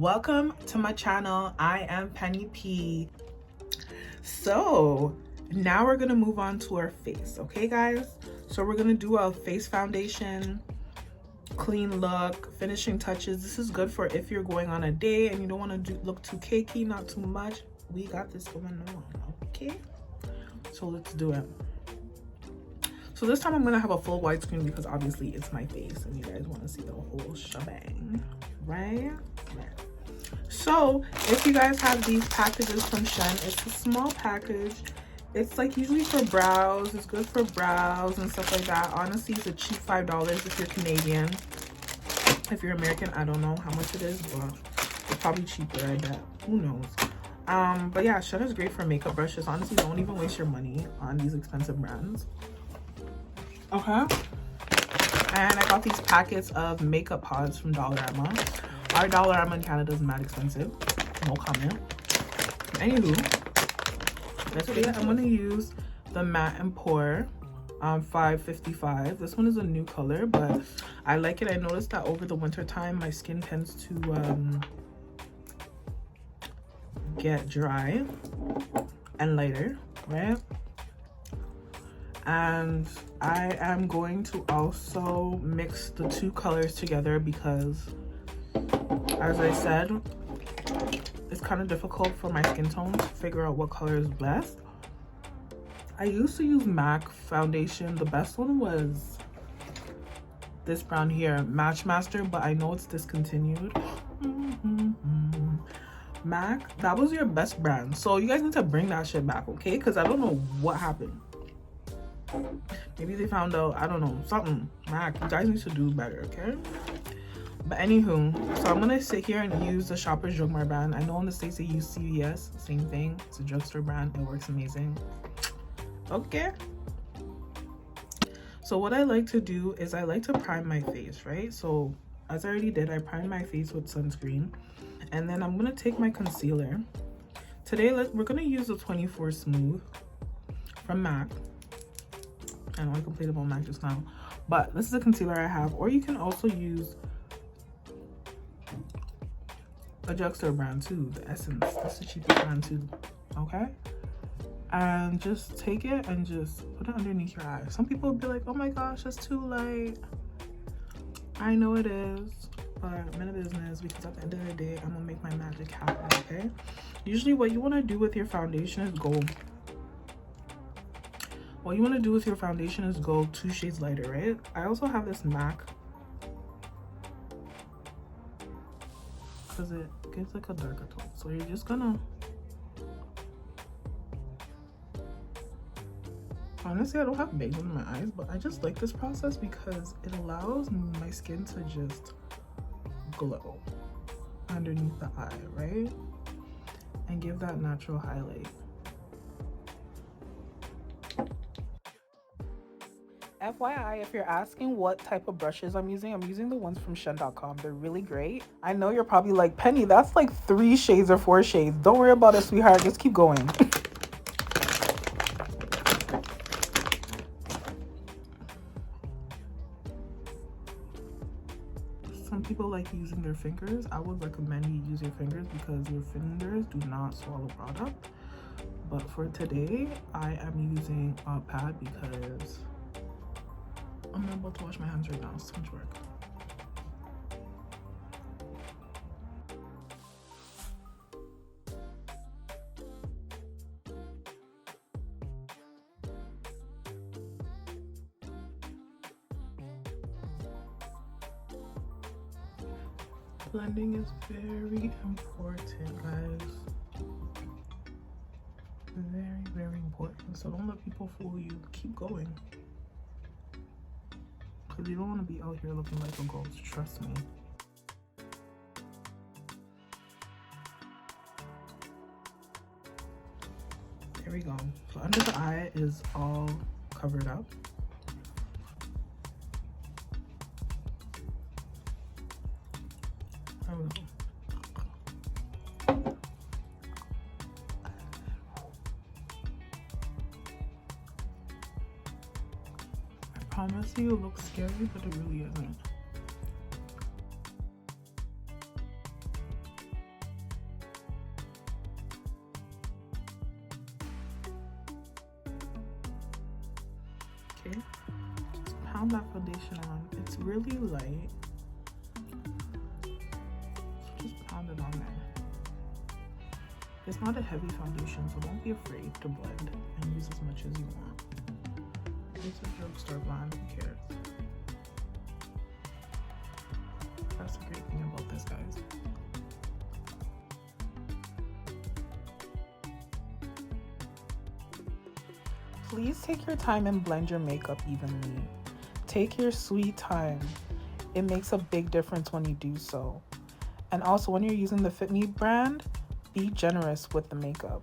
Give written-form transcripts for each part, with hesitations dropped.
Welcome to my channel. I am Penny P. So now we're gonna move on to our face, okay guys? So we're gonna do a face foundation, clean look, finishing touches. This is good for if you're going on a date and you don't want to look too cakey, not too much. We got this going on, okay? So let's do it. So this time I'm gonna have a full widescreen because obviously it's my face and you guys want to see the whole shebang, right? So if you guys have these packages from Shen, it's a small package. It's like usually for brows. It's good for brows and stuff like that. Honestly, it's a cheap $5 if you're Canadian. If you're American, I don't know how much it is, but it's probably cheaper, I bet. Who knows? But yeah, Shen is great for makeup brushes. Honestly, don't even waste your money on these expensive brands. Okay, and I got these packets of makeup pods from Dollarama. Our Dollarama in Canada is mad expensive, no comment. Anywho, today I'm going to use the Matte and Pour 555. This one is a new color, but I like it. I noticed that over the winter time my skin tends to get dry and lighter, right? And I am going to also mix the two colors together because, as I said, it's kind of difficult for my skin tone to figure out what color is best. I used to use MAC foundation. The best one was this brand here, Match Master, but I know it's discontinued. MAC, that was your best brand. So you guys need to bring that shit back, okay? Because I don't know what happened. Maybe they found out, I don't know, something. MAC, you guys need to do better, okay? But anywho, so I'm gonna sit here and use the Shoppers Drug Mart brand. I know in the States they use CVS, same thing. It's a drugstore brand, it works amazing. Okay. So what I like to do is I like to prime my face, right? So as I already did, I primed my face with sunscreen. And then I'm gonna take my concealer. Today, we're gonna use the 24 Smooth from MAC. I know I complained about MAC just now, but this is a concealer I have. Or you can also use a drugstore brand too, the Essence. That's the cheapest brand too, okay? And just take it and just put it underneath your eyes. Some people will be like, oh my gosh, that's too light. I know it is, but I'm in a business because at the end of the day, I'm gonna make my magic happen, okay? Usually what you wanna do with your foundation is go What you want to do with your foundation is go 2 shades lighter, right? I also have this MAC because it gives like a darker tone. So you're just gonna, honestly, I don't have bags in my eyes, but I just like this process because it allows my skin to just glow underneath the eye, right? And give that natural highlight. FYI, if you're asking what type of brushes I'm using the ones from Shen.com. They're really great. I know you're probably like, Penny, that's like 3 shades or 4 shades. Don't worry about it, sweetheart. Just keep going. Some people like using their fingers. I would recommend you use your fingers because your fingers do not swallow product. But for today, I am using a pad because I'm not about to wash my hands right now. It's too much work. Blending is very important, guys. Very, very important. So don't let people fool you. Keep going. Because you don't want to be out here looking like a ghost, trust me. There we go. So under the eye is all covered up. There we go. I promise you it looks scary, but it really isn't. pound that foundation on. It's really light. So just pound it on there. It's not a heavy foundation, so don't be afraid to blend and use as much as you want. It's a drugstore blend, who cares? That's the great thing about this, guys. Please take your time and blend your makeup evenly. Take your sweet time. It makes a big difference when you do so. And also, when you're using the Fit Me brand, be generous with the makeup.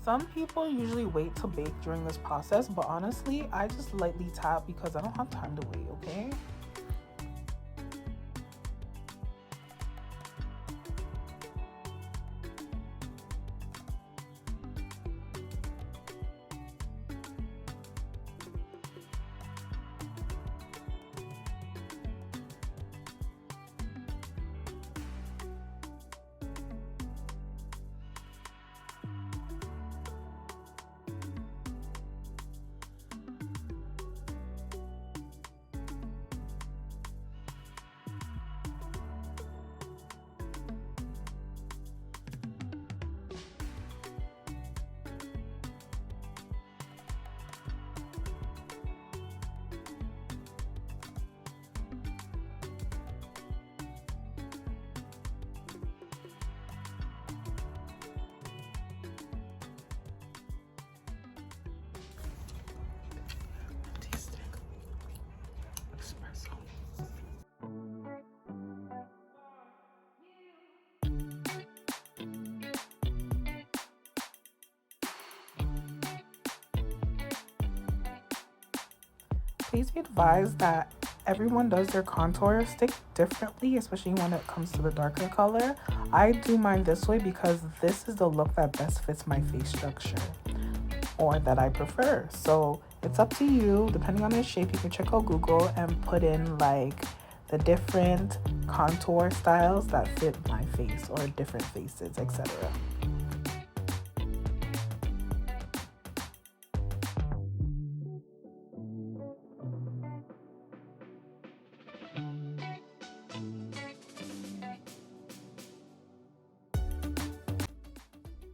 Some people usually wait to bake during this process, but honestly, I just lightly tap because I don't have time to wait, okay? Please be advised that everyone does their contour stick differently, especially when it comes to the darker color. I do mine this way because this is the look that best fits my face structure, or that I prefer. So it's up to you. Depending on the shape, you can check out Google and put in like the different contour styles that fit my face or different faces, etc.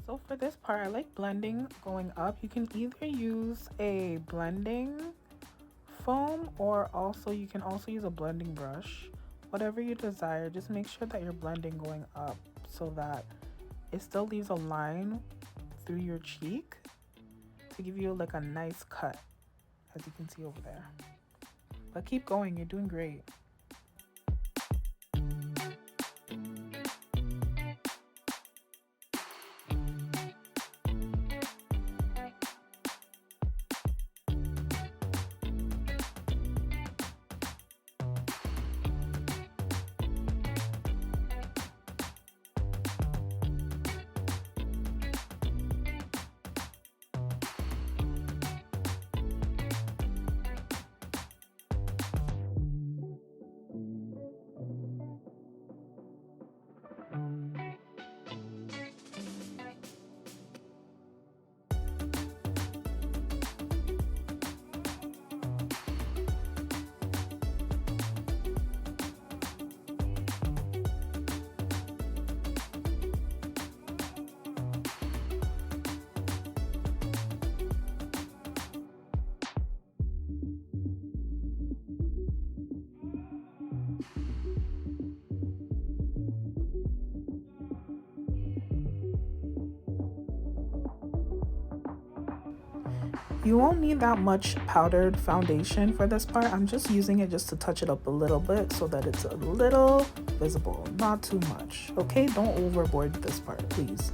So for this part, I like blending going up. You can either use a blending foam or you can also use a blending brush. Whatever you desire, just make sure that you're blending going up so that it still leaves a line through your cheek to give you like a nice cut, as you can see over there. But keep going, you're doing great. You won't need that much powdered foundation for this part. I'm just using it just to touch it up a little bit so that it's a little visible, not too much. Okay, don't overboard this part, please.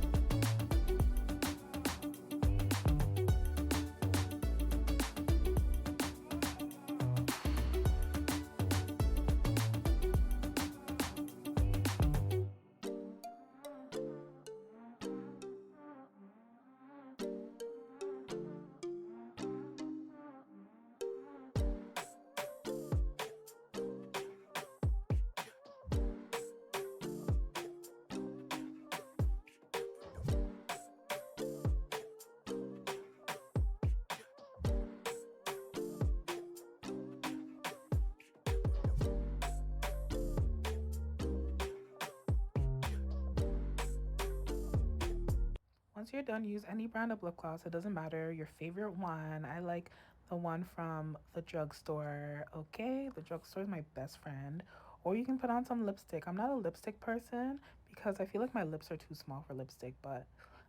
once you're done, use any brand of lip gloss. It doesn't matter. Your favorite one. I like the one from the drugstore. Okay, the drugstore is my best friend. Or you can put on some lipstick. I'm not a lipstick person because I feel like my lips are too small for lipstick, but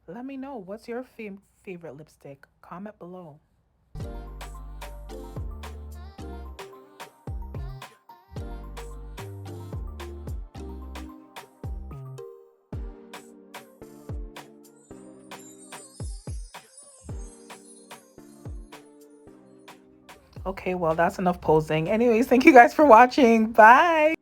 let me know, what's your favorite lipstick? Comment below. Okay, well, that's enough posing. Anyways, thank you guys for watching. Bye.